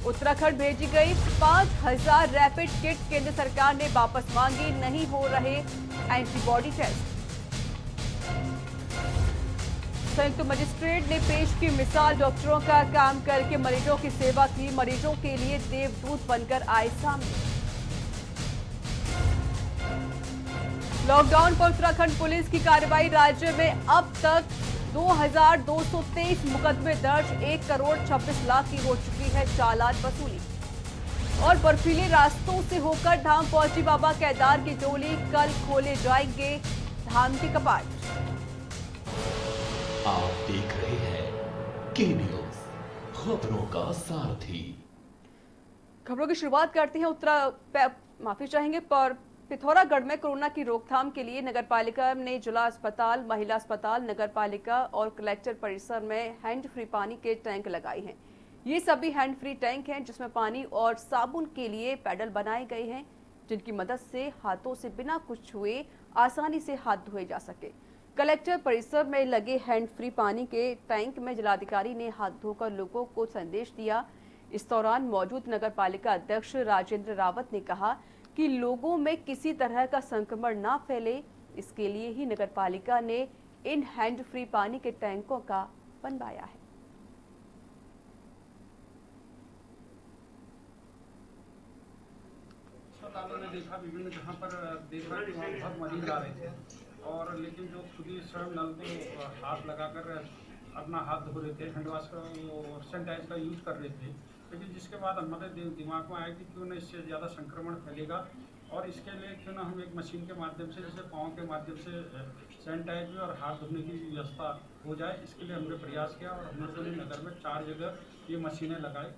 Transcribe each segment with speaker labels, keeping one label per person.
Speaker 1: उत्तराखंड भेजी गई 5,000 rapid kit, केंद्र सरकार ने वापस मांगी, नहीं हो रहे एंटीबॉडी टेस्ट। संयुक्त मजिस्ट्रेट ने पेश की मिसाल, डॉक्टरों का काम करके मरीजों की सेवा की, मरीजों के लिए देवदूत बनकर आए सामने। लॉकडाउन पर उत्तराखंड पुलिस की कार्रवाई, राज्य में अब तक 2,223 मुकदमे दर्ज, 1,26,00,000 की हो चुकी है चालान वसूली। और बर्फीले रास्तों से होकर धाम पहुंची बाबा केदार की डोली, कल खोले जाएंगे धाम के कपाट।
Speaker 2: आप देख रहे हैं के न्यूज, खबरों का सारथी।
Speaker 1: खबरों की शुरुआत करते हैं। माफी चाहेंगे पर पिथौरागढ़ में कोरोना की रोकथाम के लिए नगरपालिका ने जिला अस्पताल, महिला अस्पताल, नगरपालिका और कलेक्टर परिसर में हैंड फ्री पानी के टैंक लगाए हैं। ये सभी हैंड फ्री टैंक हैं जिसमें पानी और साबुन के लिए पैडल बनाए गए हैं, जिनकी मदद से हाथों से बिना कुछ छुए आसानी से हाथ धोए जा सके। कलेक्टर परिसर में लगे हैंड फ्री पानी के टैंक में जिलाधिकारी ने हाथ धोकर लोगों को संदेश दिया। इस दौरान मौजूद नगरपालिका अध्यक्ष राजेंद्र रावत ने कहा कि लोगों में किसी तरह का संक्रमण ना फैले, इसके लिए ही नगरपालिका ने इन हैंड फ्री पानी के टैंकों का बनवाया है।
Speaker 3: अस्पतालों ने देखा, विभिन्न जहाँ पर देखा कि वहाँ बहुत मरीज आ रहे थे, और लेकिन जो खुद ही स्वयं नल पे हाथ लगाकर अपना हाथ धो रहे थे, हैंड वॉश का सैनिटाइज का यूज कर रहे थे। लेकिन जिसके बाद हमारे दिमाग में आया कि क्यों ना इससे ज़्यादा संक्रमण फैलेगा, और इसके लिए क्यों ना हम एक मशीन के माध्यम से, जैसे पाँव के माध्यम से सैनिटाइज में और हाथ धोने की व्यवस्था हो जाए, इसके लिए हमने प्रयास किया और हमने पूरे नगर में 4 जगह ये मशीनें लगाई।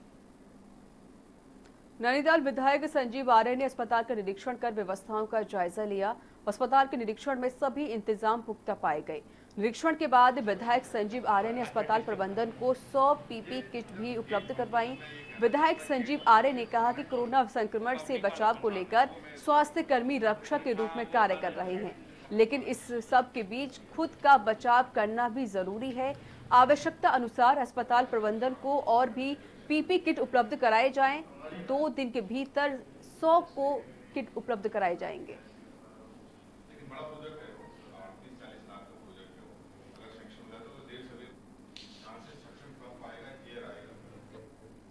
Speaker 1: नैनीताल विधायक संजीव आर्य ने अस्पताल का निरीक्षण कर व्यवस्थाओं का जायजा लिया। अस्पताल के निरीक्षण में सभी इंतजाम पुख्ता पाए गए। निरीक्षण के बाद विधायक संजीव आर्य ने अस्पताल प्रबंधन को 100 पीपी किट भी उपलब्ध करवाई। विधायक संजीव आर्य ने कहा कि कोरोना संक्रमण से बचाव को लेकर स्वास्थ्य कर्मी रक्षक के रूप में कार्य कर रहे हैं, लेकिन इस सब के बीच खुद का बचाव करना भी जरूरी है। आवश्यकता अनुसार अस्पताल प्रबंधन को और भी पीपी किट उपलब्ध कराए जाएं। 2 दिन के भीतर 100 को किट उपलब्ध कराए जाएंगे।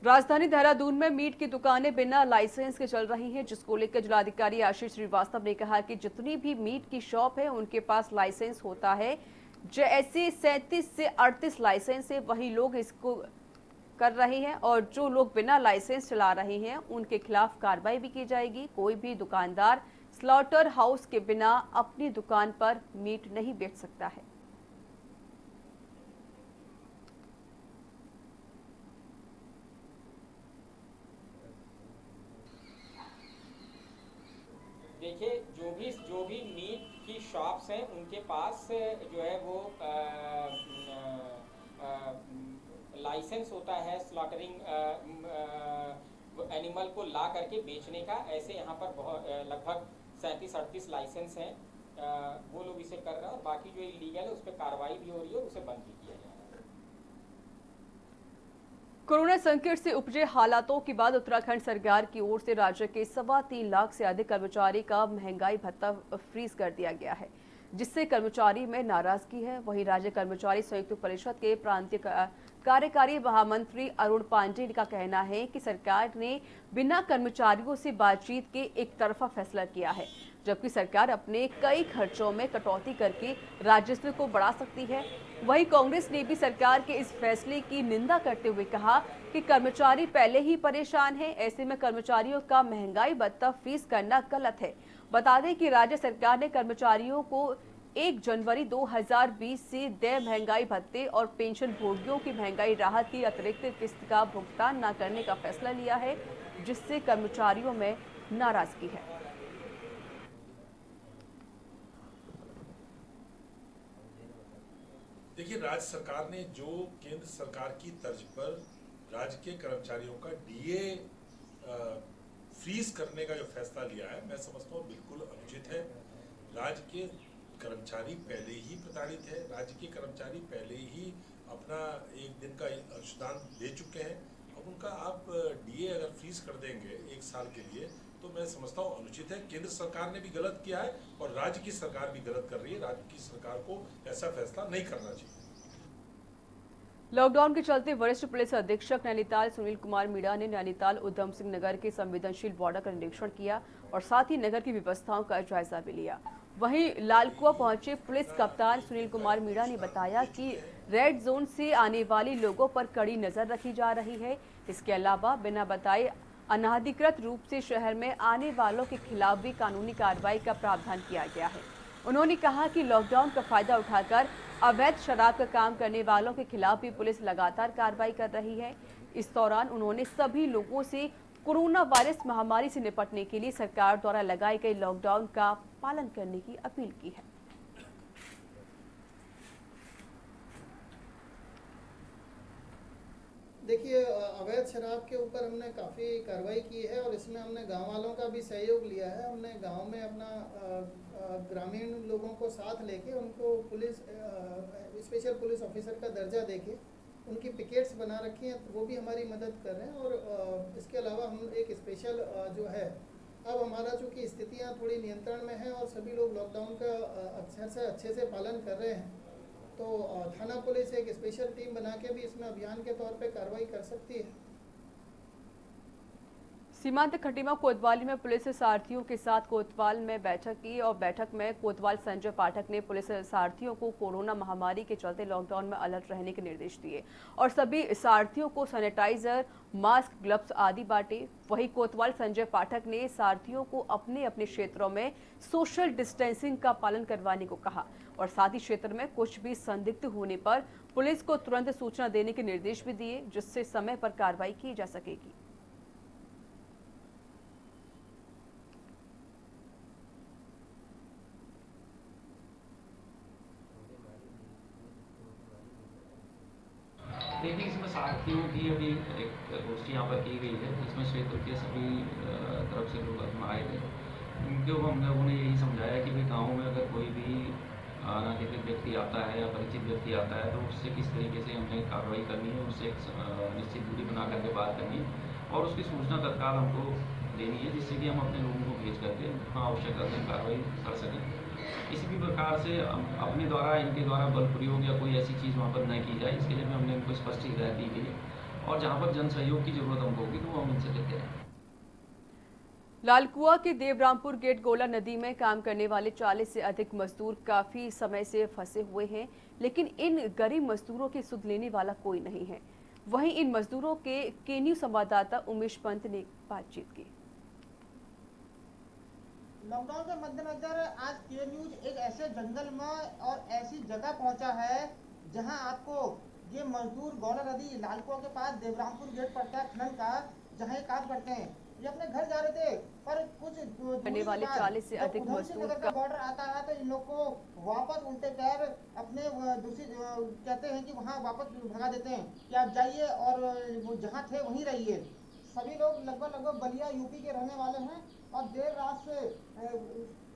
Speaker 1: राजधानी देहरादून में मीट की दुकानें बिना लाइसेंस के चल रही हैं, जिसको लेकर जिलाधिकारी आशीष श्रीवास्तव ने कहा कि जितनी भी मीट की शॉप है उनके पास लाइसेंस होता है। जैसे 37 से 38 लाइसेंस है, वही लोग इसको कर रहे हैं, और जो लोग बिना लाइसेंस चला रहे हैं उनके खिलाफ कार्रवाई भी की जाएगी। कोई भी दुकानदार स्लॉटर हाउस के बिना अपनी दुकान पर मीट नहीं बेच सकता है।
Speaker 4: देखिए, जो भी मीट की शॉप्स हैं उनके पास जो है वो लाइसेंस होता है स्लॉटरिंग एनिमल को ला करके बेचने का। ऐसे यहाँ पर बहुत लगभग 37-38 लाइसेंस हैं, वो लोग इसे कर रहे हैं, और बाकी जो इलीगल है उस पर कार्रवाई भी हो रही है और उसे बंद भी किया जा रहा है।
Speaker 1: कोरोना संकट से उपजे हालातों के बाद उत्तराखंड सरकार की ओर से राज्य के 3.25 लाख से अधिक कर्मचारी का महंगाई भत्ता फ्रीज कर दिया गया है, जिससे कर्मचारी में नाराजगी है। वहीं राज्य कर्मचारी संयुक्त परिषद के प्रांतीय कार्यकारी महामंत्री अरुण पांडे का कहना है कि सरकार ने बिना कर्मचारियों से बातचीत के एक तरफा फैसला किया है, जबकि सरकार अपने कई खर्चों में कटौती करके राजस्व को बढ़ा सकती है। वहीं कांग्रेस ने भी सरकार के इस फैसले की निंदा करते हुए कहा कि कर्मचारी पहले ही परेशान हैं, ऐसे में कर्मचारियों का महंगाई भत्ता फ्रीज करना गलत है। बता दें कि राज्य सरकार ने कर्मचारियों को 1 जनवरी 2020 से देय महंगाई भत्ते और पेंशन भोगियों की महंगाई राहत की अतिरिक्त किस्त का भुगतान न करने का फैसला लिया है, जिससे कर्मचारियों में नाराजगी है।
Speaker 5: देखिए, राज्य सरकार ने जो केंद्र सरकार की तर्ज पर राज्य के कर्मचारियों का डीए फ्रीज करने का जो फैसला लिया है, मैं समझता हूँ बिल्कुल अनुचित है। राज्य के कर्मचारी पहले ही प्रताड़ित है, राज्य के कर्मचारी पहले ही अपना 1 दिन का अंशदान दे चुके हैं। अब उनका आप डीए डीए अगर फ्रीज कर देंगे 1 साल के लिए तो मैं समझता हूँ अनुचित है। केंद्र सरकार ने भी गलत किया है और राज्य की सरकार भी गलत कर रही है। राज्य की सरकार को ऐसा फैसला नहीं करना चाहिए।
Speaker 1: लॉकडाउन के चलते वरिष्ठ पुलिस अधीक्षक नैनीताल सुनील कुमार मीणा ने नैनीताल उधम सिंह नगर के संवेदनशील बॉर्डर का निरीक्षण किया और साथ ही नगर की व्यवस्थाओं का जायजा भी लिया। वहीं लालकुआ पहुंचे पुलिस कप्तान सुनील कुमार मीणा ने बताया कि रेड जोन से आने वाले लोगों पर कड़ी नजर रखी जा रही है। इसके अलावा बिना बताए अनाधिकृत रूप से शहर में आने वालों के खिलाफ भी कानूनी कार्रवाई का प्रावधान किया गया है। उन्होंने कहा कि लॉकडाउन का फायदा उठाकर अवैध शराब का काम करने वालों के खिलाफ भी पुलिस लगातार कार्रवाई कर रही है। इस दौरान उन्होंने सभी लोगों से कोरोना वायरस महामारी से निपटने के लिए सरकार द्वारा लगाए गए लॉकडाउन का पालन करने की अपील की है।
Speaker 6: देखिए, अवैध शराब के ऊपर हमने काफ़ी कार्रवाई की है और इसमें हमने गांव वालों का भी सहयोग लिया है। हमने गांव में अपना ग्रामीण लोगों को साथ लेके उनको पुलिस स्पेशल पुलिस ऑफिसर का दर्जा देके उनकी पिकेट्स बना रखी हैं, तो वो भी हमारी मदद कर रहे हैं। और इसके अलावा हम एक स्पेशल जो है, अब हमारा चूँकि स्थितियाँ थोड़ी नियंत्रण में हैं और सभी लोग लॉकडाउन का अच्छे से पालन कर रहे हैं, तो थाना पुलिस एक स्पेशल टीम बना के भी इसमें अभियान के तौर पे कार्रवाई कर सकती है।
Speaker 1: सीमांत खटीमा कोतवाली में पुलिस सारथियों के साथ कोतवाल में बैठक की और बैठक में कोतवाल संजय पाठक ने पुलिस सारथियों को कोरोना महामारी के चलते लॉकडाउन में अलर्ट रहने के निर्देश दिए और सभी सारथियों को सैनिटाइजर, मास्क, ग्लव्स आदि बांटे। वहीं कोतवाल संजय पाठक ने सारथियों को अपने अपने क्षेत्रों में सोशल डिस्टेंसिंग का पालन करवाने को कहा और साथ ही क्षेत्र में कुछ भी संदिग्ध होने पर पुलिस को तुरंत सूचना देने के निर्देश भी दिए, जिससे समय पर कार्रवाई की जा सकेगी।
Speaker 7: देखिए, इसमें साथियों की अभी एक गोष्ठी यहाँ पर की गई है, जिसमें क्षेत्र के सभी तरफ से लोग अपना आए थे। उनको हम लोगों ने यही समझाया कि भाई गाँव में अगर कोई भी अनाधिकृत व्यक्ति आता है या परिचित व्यक्ति आता है तो उससे किस तरीके से हमें कार्रवाई करनी है, उससे एक निश्चित दूरी बना करके बात करनी है और उसकी सूचना तत्काल हमको देनी है, जिससे कि हम अपने लोगों को भेज करके हाँ आवश्यक कार्रवाई कर सकें। किसी भी प्रकार से अपने द्वारा इनके द्वारा बल प्रयोग या कोई ऐसी चीज़ वहाँ पर न की जाए, इसके लिए भी हमने इनको स्पष्ट हिदायत दी गई है और जहाँ पर जन सहयोग की जरूरत हमको होगी तो वो हम इनसे लेते हैं।
Speaker 1: लालकुआ के देवरामपुर गेट गोला नदी में काम करने वाले 40 से अधिक मजदूर काफी समय से फंसे हुए हैं, लेकिन इन गरीब मजदूरों की सुध लेने वाला कोई नहीं है। वहीं इन मजदूरों के केन्यू संवाददाता उमेश पंत ने बातचीत की।
Speaker 8: लॉकडाउन के मद्देनजर आज के न्यूज एक ऐसे जंगल में और ऐसी जगह पहुंचा है जहां आपको ये मजदूर गौला नदी लालकुआ के पास देवरामपुर गेट पड़ता है खनन का, जहां ये काम करते हैं। ये अपने घर जा रहे थे, पर कुछ
Speaker 1: करने वाले 40 से अधिक मजदूर
Speaker 8: का बॉर्डर आता है तो इन लोग को वापस उल्टे पैर अपने दूसरी कहते हैं कि वहाँ वापस भगा देते हैं कि आप जाइए और वो जहाँ थे वहीं रहिए। सभी लोग लगभग बलिया यूपी के रहने वाले हैं और देर रात से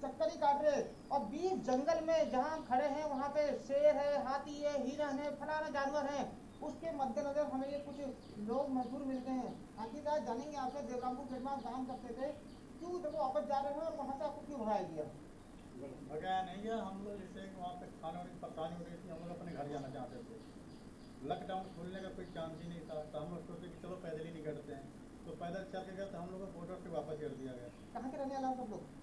Speaker 8: चक्कर ही काट रहे और बीच जंगल में जहाँ हम खड़े हैं वहाँ पे शेर है, हाथी है, हिरन है, फलाना जानवर है। उसके मद्देनजर हमें ये कुछ लोग मजदूर मिलते हैं। आखिरकार जानेंगे आपसे देवरामपुर गेट में काम करते थे, क्यों जब वापस जा रहे हैं और वहाँ से आपको क्यों भगाया गया?
Speaker 9: भगाया नहीं है, हम लोग जैसे वहाँ पे खाने वाली परेशानी हो रही थी, हम लोग अपने घर जाना चाहते थे। लॉकडाउन खोलने का कोई चांस ही नहीं था, तो हम लोग सोचे कि चलो पैदल ही निकलते हैं, तो पैदल चल के गए तो हम लोग को बॉर्डर पे वापस कर दिया गया।
Speaker 8: कहाँ के रहने वाले हैं सब लोग?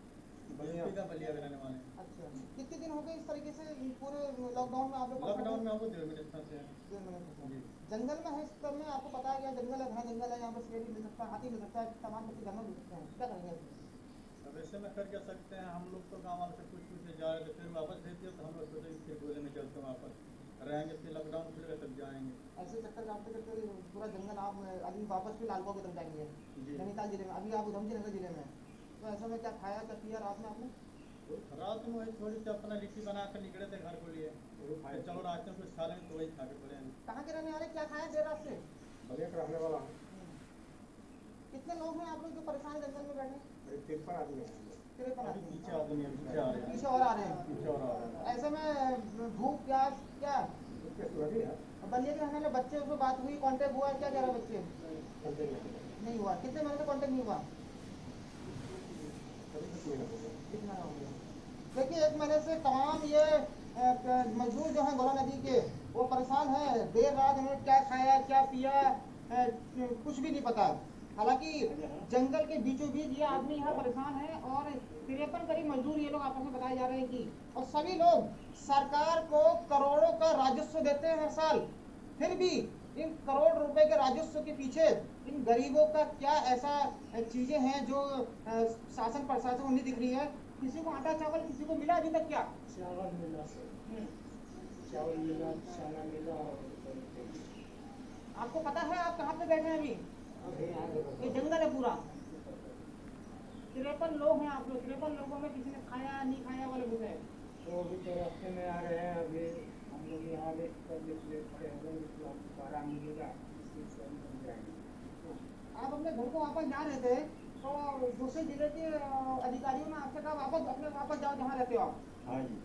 Speaker 9: बलिया का रहने वाले।
Speaker 8: अच्छा, कितने दिन हो गए इस तरीके से पूरे लॉकडाउन में आप लोग?
Speaker 9: लॉकडाउन में हम लोग 1.5 महीने फंसे हैं।
Speaker 8: जंगल में है, इस समय में आपको बताया गया जंगल है, घना जंगल है, यहाँ पर शेर भी मिल सकता है, हाथी मिल सकता है, तमाम बच्चे जानवर मिल सकते हैं, क्या करेंगे?
Speaker 9: अब ऐसे में कर क्या सकते हैं, हम लोग तो गाँव वाले से कुछ से जा रहे थे, फिर वापस भेज दिया तो हम लोग सोचे फिर गोले में चलते हैं, वापस रहेंगे, फिर लॉकडाउन खुलेगा तब जाएंगे।
Speaker 8: ऐसे चक्कर काटते करते पूरा जंगल आप अभी वापस फिर लालकुआ की तरफ जाएंगे नैनीताल जिले में, अभी आप उधमसिंह नगर जिले में। तो ऐसे में क्या खाया, क्या पिया रात में आपने?
Speaker 9: रात में वही थोड़ी सी अपना लिट्टी बना कर निकले थे घर को लिए, चलो रास्ते में कुछ खा लेंगे तो वही खा के पड़े हैं।
Speaker 8: कहाँ के रहने वाले, क्या खाया देर रात से?
Speaker 9: बलिया का रहने वाला।
Speaker 8: कितने लोग हैं आप लोग जो परेशान जंगल में बैठे?
Speaker 9: 53 आदमी हैं।
Speaker 8: 53 आदमी।
Speaker 9: पीछे आदमी पीछे आ रहे हैं,
Speaker 8: पीछे और आ रहे हैं,
Speaker 9: पीछे और आ रहे हैं।
Speaker 8: ऐसे में भूख प्यास क्या? बलिया के रहने वाले बच्चे, उसमें बात हुई, कांटेक्ट हुआ, क्या कह रहे बच्चे? नहीं हुआ। हुआ? कितने महीने से कांटेक्ट नहीं हुआ? देखिए 1 महीने से तमाम ये मजदूर जो हैं गोला नदी के, वो परेशान हैं। देर रात उन्होंने क्या खाया क्या पिया कुछ भी नहीं पता। हालांकि जंगल के बीचों बीच ये आदमी यहाँ परेशान है और 53 करीब मजदूर ये लोग आपस में बताए जा रहे हैं कि, और सभी लोग सरकार को करोड़ों का राजस्व देते हैं हर साल, फिर भी इन करोड़ रुपए के राजस्व के पीछे इन गरीबों का क्या ऐसा चीजें हैं जो शासन प्रशासन को नहीं दिख रही है? किसी को आटा चावल किसी को मिला अभी तक? क्या
Speaker 10: चावल मिला सर, चावल मिला, चना मिला।
Speaker 8: आपको पता है आप कहाँ पे बैठे हैं अभी? ये जंगल है पूरा। 53 लोग हैं आप लोग, 53 लोगों में किसी ने खाया नहीं खाया वाले कुछ है?
Speaker 10: तो अभी तो रास्ते में आ रहे हैं, अभी हम लोग यहाँ आराम मिलेगा।
Speaker 8: आप अपने घर को वापस जा रहे थे तो दूसरे जिले के अधिकारियों ने आपसे कहा वापस जाओ जहाँ रहते हो आप?
Speaker 11: हाँ जी।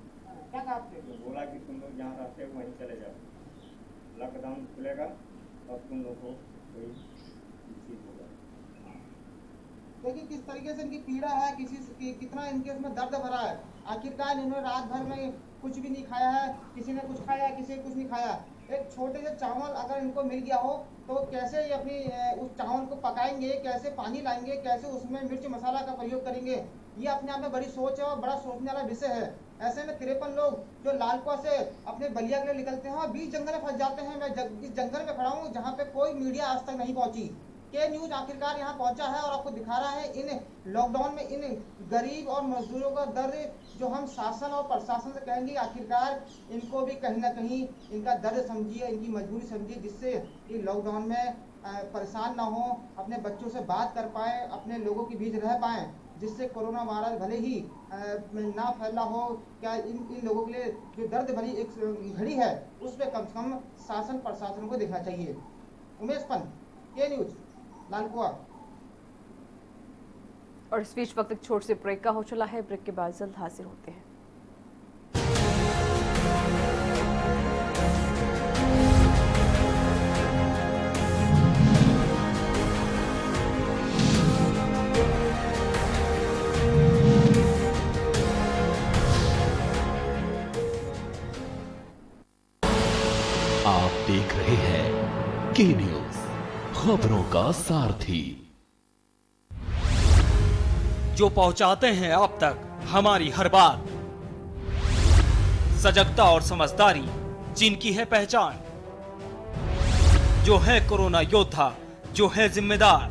Speaker 8: क्या कहा आपसे?
Speaker 11: तो बोला कि तुम लोग जहाँ रहते हो वहीं चले जाओ, लॉकडाउन खुलेगा और तुम लोग को कोई चीज होगा।
Speaker 8: देखिए किस तरीके से इनकी पीड़ा है, कितना इनके इसमें दर्द भरा है। आखिरकार इन्होंने रात भर में कुछ भी नहीं खाया है, किसी ने कुछ खाया किसी ने कुछ नहीं खाया। एक छोटे से चावल अगर इनको मिल गया हो तो कैसे ये अपनी उस चावल को पकाएंगे, कैसे पानी लाएंगे, कैसे उसमें मिर्च मसाला का प्रयोग करेंगे, ये अपने आप में बड़ी सोच है और बड़ा सोचने वाला विषय है। ऐसे में 53 लोग जो लालकुआ से अपने बलिया के लिए निकलते हैं और बीच जंगल में फंस जाते हैं। मैं इस जंगल में खड़ा हूँ जहाँ पे कोई मीडिया आज तक नहीं पहुंची। के न्यूज आखिरकार यहाँ पहुंचा है और आपको दिखा रहा है इन लॉकडाउन में इन गरीब और मजदूरों का दर्द जो हम शासन और प्रशासन से कहेंगे। आखिरकार इनको भी कहीं ना कहीं इनका दर्द समझिए, इनकी मजबूरी समझिए, जिससे ये लॉकडाउन में परेशान ना हो, अपने बच्चों से बात कर पाए, अपने लोगों के बीच रह पाए, जिससे कोरोना वायरस भले ही ना फैला हो। क्या इन लोगों के लिए जो दर्द भरी एक घड़ी है उस पर कम से कम शासन प्रशासन को देखना चाहिए। उमेश पंत, के न्यूज, लालकुआ।
Speaker 1: और इस बीच वक्त एक छोटे से ब्रेक का हो चला है। ब्रेक के बाद जल्द हाजिर होते हैं।
Speaker 2: आप देख रहे हैं के न्यूज, खबरों का सारथी।
Speaker 12: जो पहुंचाते हैं आप तक हमारी हर बात, सजगता और समझदारी जिनकी है पहचान, जो है कोरोना योद्धा, जो है जिम्मेदार।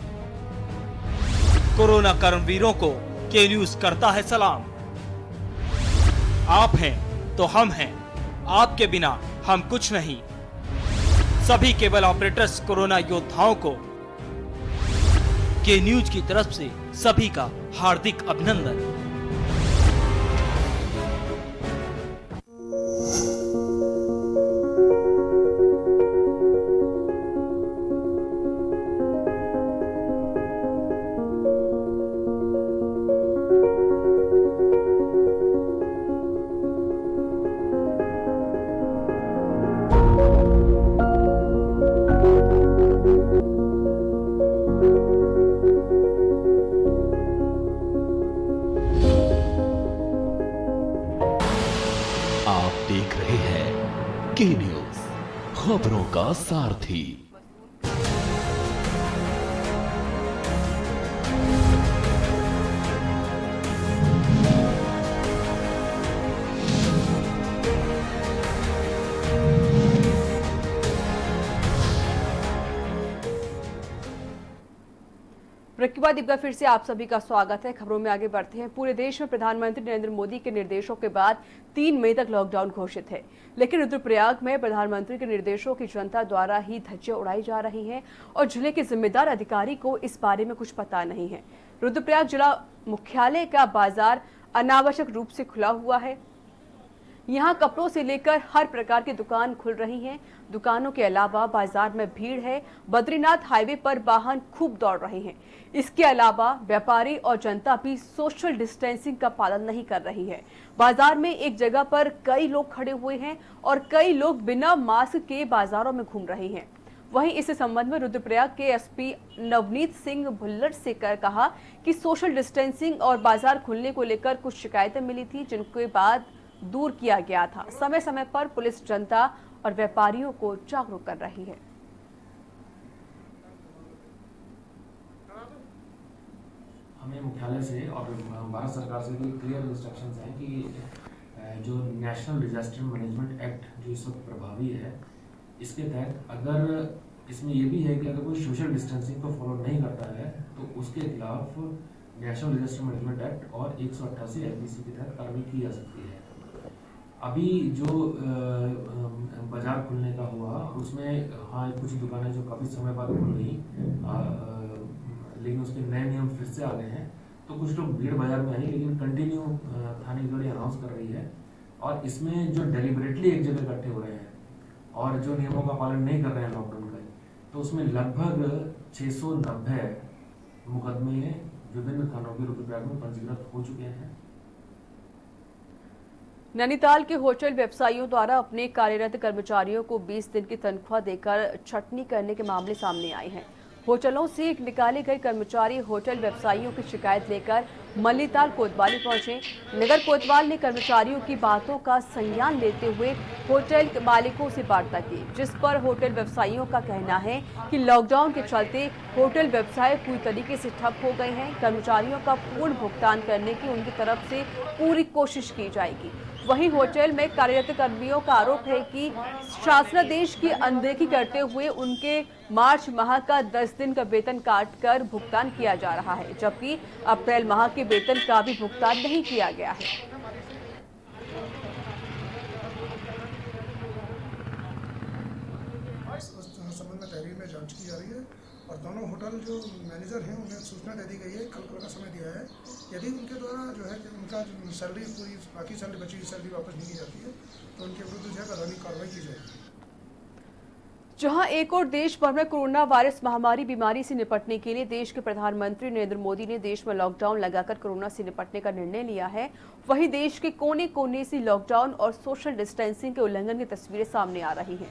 Speaker 12: कोरोना कर्मवीरों को के न्यूज करता है सलाम। आप हैं तो हम हैं, आपके बिना हम कुछ नहीं। सभी केबल ऑपरेटर्स कोरोना योद्धाओं को के न्यूज की तरफ से सभी का हार्दिक अभिनंदन।
Speaker 2: देख रहे हैं के न्यूज, खबरों का सारथी।
Speaker 1: ब्रेक के बाद एक बार फिर से आप सभी का स्वागत है। खबरों में आगे बढ़ते हैं। पूरे देश में प्रधानमंत्री नरेंद्र मोदी के निर्देशों के बाद 3 मई तक लॉकडाउन घोषित है, लेकिन रुद्रप्रयाग में प्रधानमंत्री के निर्देशों की जनता द्वारा ही धज्जियां उड़ाई जा रही हैं और जिले के जिम्मेदार अधिकारी को इस बारे में कुछ पता नहीं है। रुद्रप्रयाग जिला मुख्यालय का बाजार अनावश्यक रूप से खुला हुआ है। यहाँ कपड़ों से लेकर हर प्रकार की दुकान खुल रही हैं। दुकानों के अलावा बाजार में भीड़ है। बद्रीनाथ हाईवे पर वाहन खूब दौड़ रहे हैं। इसके अलावा व्यापारी और जनता भी सोशल डिस्टेंसिंग का पालन नहीं कर रही है। बाजार में एक जगह पर कई लोग खड़े हुए हैं और कई लोग बिना मास्क के बाजारों में घूम रहे हैं। वहीं इस संबंध में रुद्रप्रयाग के एसपी नवनीत सिंह भुल्लर से कहा कि सोशल डिस्टेंसिंग और बाजार खुलने को लेकर कुछ शिकायतें मिली थी, जिनके बाद दूर किया गया था। समय समय पर पुलिस जनता और व्यापारियों को जागरूक कर रही है।
Speaker 13: हमें मुख्यालय से और भारत सरकार से भी क्लियर इंस्ट्रक्शंस हैं कि जो नेशनल डिजास्टर मैनेजमेंट एक्ट जो इस वक्त प्रभावी है, इसके तहत अगर इसमें ये भी है कि अगर कोई सोशल डिस्टेंसिंग को फॉलो नहीं करता है तो उसके खिलाफ नेशनल डिजास्टर मैनेजमेंट एक्ट और 188 IPC के तहत कार्रवाई की जा सकती है। अभी जो बाजार खुलने का हुआ उसमें हाँ कुछ दुकानें जो काफ़ी समय बाद खुल गई, लेकिन उसके नए नियम फिर से आ गए हैं, तो कुछ लोग भीड़ बाजार में आई, लेकिन कंटिन्यू थाने की गाड़ी अनाउंस कर रही है। और इसमें जो डेलिबरेटली एक जगह इकट्ठे हो रहे हैं और जो नियमों का पालन नहीं कर रहे हैं लॉकडाउन का, तो उसमें लगभग 690 मुकदमे विभिन्न थानों के रुद्रप्रयाग में पंजीकृत हो चुके हैं।
Speaker 1: नैनीताल के होटल व्यवसायियों द्वारा अपने कार्यरत कर्मचारियों को 20 दिन की तनख्वाह देकर छटनी करने के मामले सामने आए हैं। होटलों से निकाले गए कर्मचारी होटल व्यवसायियों की शिकायत लेकर मल्लीताल कोतवाली पहुंचे। नगर कोतवाल ने कर्मचारियों की बातों का संज्ञान लेते हुए होटल मालिकों से वार्ता की, जिस पर होटल व्यवसायियों का कहना है कि लॉकडाउन के चलते होटल व्यवसाय पूरी तरीके से ठप हो गए हैं। कर्मचारियों का पूर्ण भुगतान करने की उनकी तरफ से पूरी कोशिश की जाएगी। वहीं होटल में कार्यरत कर्मियों का आरोप है कि शासनादेश की अनदेखी करते हुए उनके मार्च माह का 10 दिन का वेतन काटकर भुगतान किया जा रहा है, जबकि अप्रैल माह के वेतन का भी भुगतान नहीं किया गया है।
Speaker 10: इस संबंध में तहरीर में जांच की जा रही है और दोनों होटल जो मैनेजर हैं उन्हें सूचना दे दी गई है, कल का समय दिया है। यदि उनके द्वारा जो है कि उनका सैलरी पूरी बाकी सैलरी बची हुई सैलरी वापस नहीं की जाती है तो उनके विरुद्ध जो है कानूनी कार्रवाई की जाएगी।
Speaker 1: जहां एक और देश भर में कोरोना वायरस महामारी बीमारी से निपटने के लिए देश के प्रधानमंत्री नरेंद्र मोदी ने देश में लॉकडाउन लगाकर कोरोना से निपटने का निर्णय लिया है, वहीं देश के कोने कोने से लॉकडाउन और सोशल डिस्टेंसिंग के उल्लंघन की तस्वीरें सामने आ रही हैं।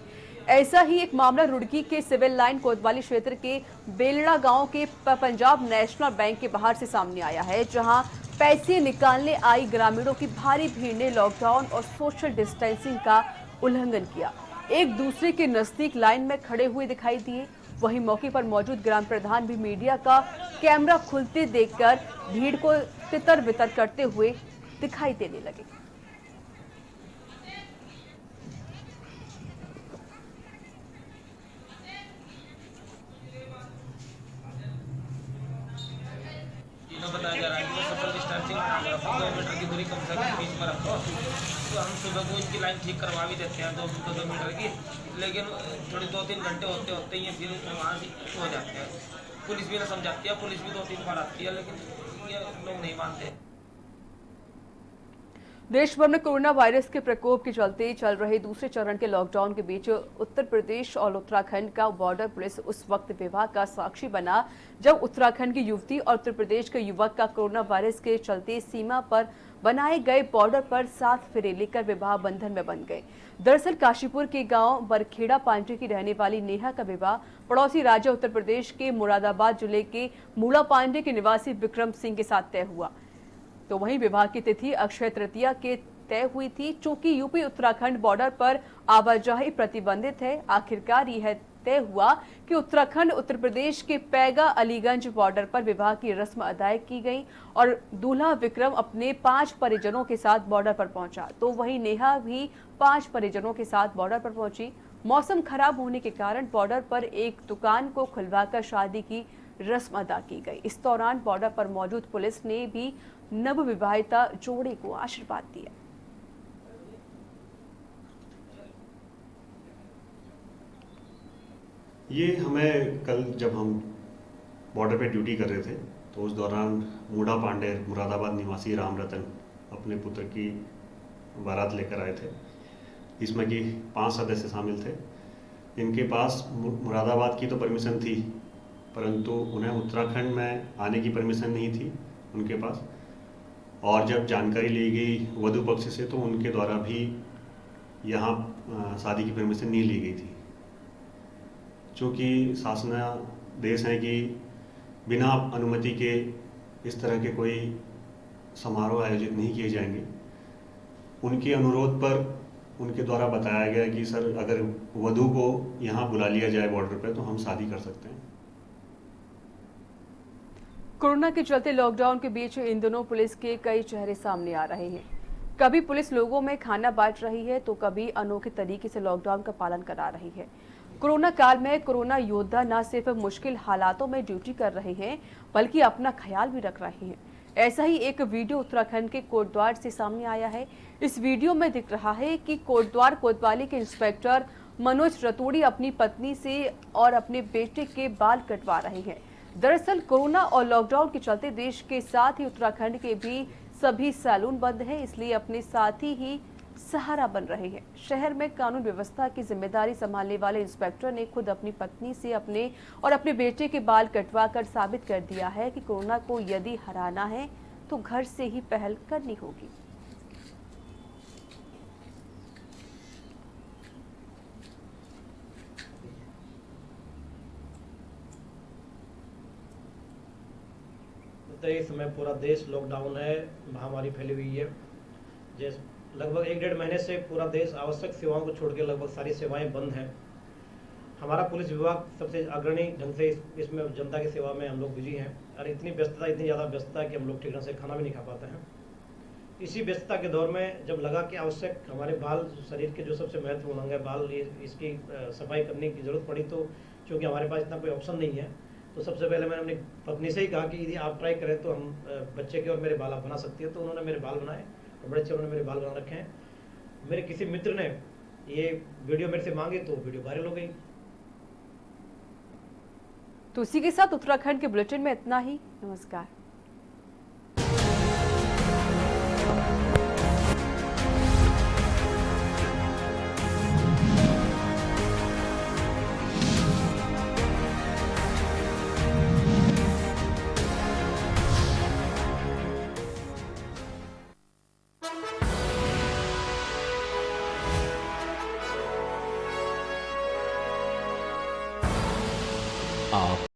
Speaker 1: ऐसा ही एक मामला रुड़की के सिविल लाइन कोतवाली क्षेत्र के बेलड़ा गांव के पंजाब नेशनल बैंक के बाहर से सामने आया है, जहां पैसे निकालने आई ग्रामीणों की भारी भीड़ ने लॉकडाउन और सोशल डिस्टेंसिंग का उल्लंघन किया। एक दूसरे के नजदीक लाइन में खड़े हुए दिखाई दिए। वहीं मौके पर मौजूद ग्राम प्रधान भी मीडिया का कैमरा खुलते देखकर भीड़ को तितर बितर करते हुए दिखाई देने लगे।
Speaker 14: बताया जा रहा है कि सोशल डिस्टेंसिंग 2 मीटर की दूरी कम से कम बीच में रखो, तो हम सुबह को इनकी लाइन ठीक करवा भी देते हैं 2 मीटर की, लेकिन थोड़ी 2-3 घंटे होते होते ही फिर वहाँ से हो जाते हैं। पुलिस भी ना समझाती है, पुलिस भी 2-3 बार आती है, लेकिन ये लोग नहीं मानते।
Speaker 1: देश भर में कोरोना वायरस के प्रकोप के चलते चल रहे दूसरे चरण के लॉकडाउन के बीच उत्तर प्रदेश और उत्तराखंड का बॉर्डर पुलिस उस वक्त विवाह का साक्षी बना जब उत्तराखंड की युवती और उत्तर प्रदेश के युवक का कोरोना वायरस के चलते सीमा पर बनाए गए बॉर्डर पर 7 फेरे लेकर विवाह बंधन में बन गए। दरअसल काशीपुर के गांव बरखेड़ा पांडे की रहने वाली नेहा का विवाह पड़ोसी राज्य उत्तर प्रदेश के मुरादाबाद जिले के मूला पांडे के निवासी विक्रम सिंह के साथ तय हुआ। तो वहीं विवाह की तिथि अक्षय तृतीया के तय हुई थी। चूंकि यूपी उत्तराखंड बॉर्डर पर आवाजाही प्रतिबंधित है, आखिरकार यह तय हुआ कि उत्तराखंड उत्तर प्रदेश के पैगा अलीगंज बॉर्डर पर विवाह की रस्म अदा की गई और दूल्हा विक्रम अपने 5 परिजनों के साथ बॉर्डर पर पहुंचा, तो वहीं नेहा भी 5 परिजनों के साथ बॉर्डर पर पहुंची। मौसम खराब होने के कारण बॉर्डर पर एक दुकान को खुलवाकर शादी की रस्म अदा की गई। इस दौरान बॉर्डर पर मौजूद पुलिस ने भी नवविवाहिता जोड़े को आशीर्वाद दिया।
Speaker 15: ये हमें कल जब हम बॉर्डर पे ड्यूटी कर रहे थे तो उस दौरान मूढ़ा पांडे मुरादाबाद निवासी राम रतन अपने पुत्र की बारात लेकर आए थे, जिसमें कि 5 सदस्य शामिल थे। इनके पास मुरादाबाद की तो परमिशन थी, परंतु उन्हें उत्तराखंड में आने की परमिशन नहीं थी उनके पास। और जब जानकारी ली गई वधू पक्ष से तो उनके द्वारा भी यहाँ शादी की परमिशन नहीं ली गई थी। चूँकि शासनादेश है कि बिना अनुमति के इस तरह के कोई समारोह आयोजित नहीं किए जाएंगे, उनके अनुरोध पर उनके द्वारा बताया गया कि सर अगर वधू को यहाँ बुला लिया जाए बॉर्डर पर तो हम शादी कर सकते हैं।
Speaker 1: कोरोना के चलते लॉकडाउन के बीच इन दिनों पुलिस के कई चेहरे सामने आ रहे हैं। कभी पुलिस लोगों में खाना बांट रही है तो कभी अनोखे तरीके से लॉकडाउन का पालन करा रही है। कोरोना काल में कोरोना योद्धा न सिर्फ मुश्किल हालातों में ड्यूटी कर रहे हैं बल्कि अपना ख्याल भी रख रहे हैं। ऐसा ही एक वीडियो उत्तराखंड के कोटद्वार से सामने आया है। इस वीडियो में दिख रहा है कि कोटद्वार कोतवाली के इंस्पेक्टर मनोज रतूड़ी अपनी पत्नी से और अपने बेटे के बाल कटवा रहे हैं। दरअसल कोरोना और लॉकडाउन के चलते देश के साथ ही उत्तराखंड के भी सभी सैलून बंद हैं, इसलिए अपने साथी ही सहारा बन रहे हैं। शहर में कानून व्यवस्था की जिम्मेदारी संभालने वाले इंस्पेक्टर ने खुद अपनी पत्नी से अपने बेटे के बाल कटवाकर साबित कर दिया है कि कोरोना को यदि हराना है तो घर से ही पहल करनी होगी।
Speaker 16: इस समय पूरा देश लॉकडाउन है, महामारी फैली हुई है। जैसे लगभग 1-1.5 महीने से पूरा देश आवश्यक सेवाओं को छोड़ के लगभग सारी सेवाएं बंद हैं। हमारा पुलिस विभाग सबसे अग्रणी ढंग से इसमें जनता की सेवा में हम लोग बिजी हैं और इतनी ज़्यादा व्यस्तता है कि हम लोग ठीक ढंग से खाना भी नहीं खा पाते हैं। इसी व्यस्तता के दौर में जब लगा कि आवश्यक हमारे बाल शरीर के जो सबसे महत्वपूर्ण अंग है बाल, इसकी सफाई करने की ज़रूरत पड़ी, तो चूँकि हमारे पास इतना कोई ऑप्शन नहीं है तो सबसे पहले मैंने अपनी पत्नी से ही कहा कि यदि आप ट्राई करें तो हम बच्चे के और मेरे बाल आप बना सकती है। तो उन्होंने मेरे बाल बनाए और बड़े अच्छे उन्होंने मेरे बाल बना रखे हैं। मेरे किसी मित्र ने ये वीडियो मेरे से मांगी तो वीडियो वायरल हो गई।
Speaker 1: तो इसी के साथ उत्तराखंड के बुलेटिन में इतना ही। नमस्कार।